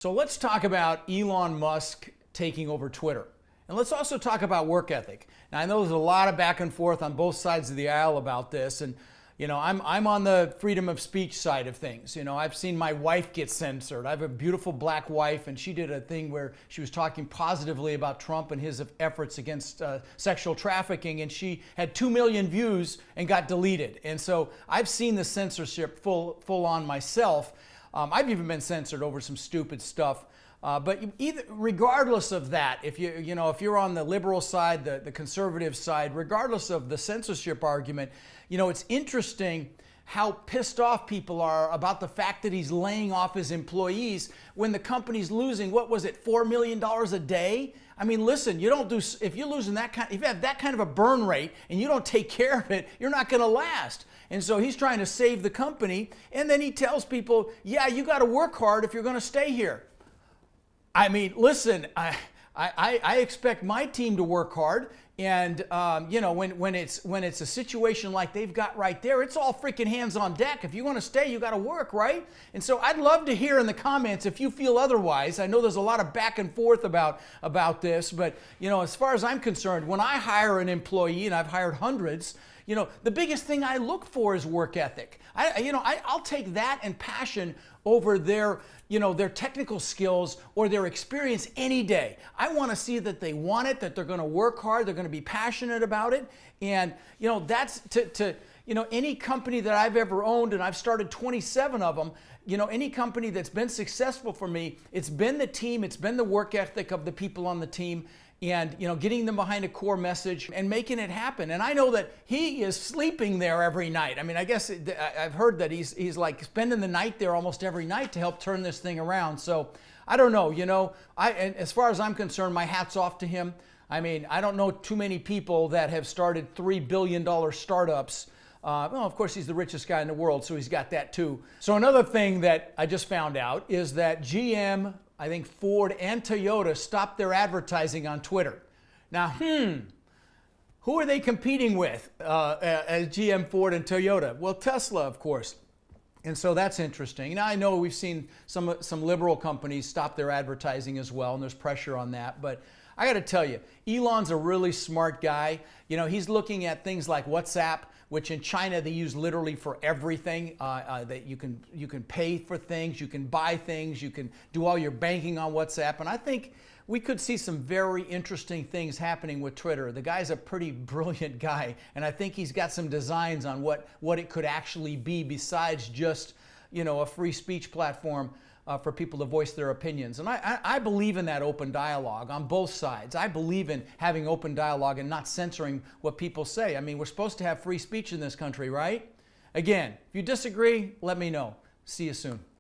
So let's talk about Elon Musk taking over Twitter. And let's also talk about work ethic. Now, I know there's a lot of back and forth on both sides of the aisle about this. And, I'm on the freedom of speech side of things. I've seen my wife get censored. I have a beautiful black wife, and she did a thing where she was talking positively about Trump and his efforts against sexual trafficking. And she had 2 million views and got deleted. And so I've seen the censorship full on myself. I've even been censored over some stupid stuff. But regardless of that, if you're on the liberal side, the conservative side, regardless of the censorship argument, it's interesting how pissed off people are about the fact that he's laying off his employees when the company's losing, what was it, $4 million a day? I mean, listen, if you're losing if you have that kind of a burn rate and you don't take care of it, you're not going to last. And so he's trying to save the company, and then he tells people, yeah, you got to work hard if you're going to stay here. I mean, listen, I expect my team to work hard. And, when it's a situation like they've got right there, it's all freaking hands on deck. If you want to stay, you got to work, right? And so I'd love to hear in the comments if you feel otherwise. I know there's a lot of back and forth about this, but, as far as I'm concerned, when I hire an employee, and I've hired hundreds, the biggest thing I look for is work ethic. I'll take that and passion over their technical skills or their experience any day. I want to see that they want it, that they're going to work hard, they're going to be passionate about it. And, that's to any company that I've ever owned, and I've started 27 of them, any company that's been successful for me, it's been the team, it's been the work ethic of the people on the team, and getting them behind a core message and making it happen. And I know that he is sleeping there every night. I mean, I guess I've heard that he's like spending the night there almost every night to help turn this thing around. So I don't know, and as far as I'm concerned, my hat's off to him. I mean, I don't know too many people that have started $3 billion startups. Well, of course, he's the richest guy in the world, so he's got that too. So another thing that I just found out is that GM, I think Ford and Toyota stopped their advertising on Twitter. Now, who are they competing with as GM, Ford, and Toyota? Well, Tesla, of course. And so that's interesting. Now, I know we've seen some liberal companies stop their advertising as well, and there's pressure on that. But I got to tell you, Elon's a really smart guy. He's looking at things like WhatsApp, which in China they use literally for everything. That you can pay for things, you can buy things, you can do all your banking on WhatsApp. And I think we could see some very interesting things happening with Twitter. The guy's a pretty brilliant guy, and I think he's got some designs on what it could actually be besides just a free speech platform for people to voice their opinions. And I believe in that open dialogue on both sides. I believe in having open dialogue and not censoring what people say. I mean, we're supposed to have free speech in this country, right? Again, if you disagree, let me know. See you soon.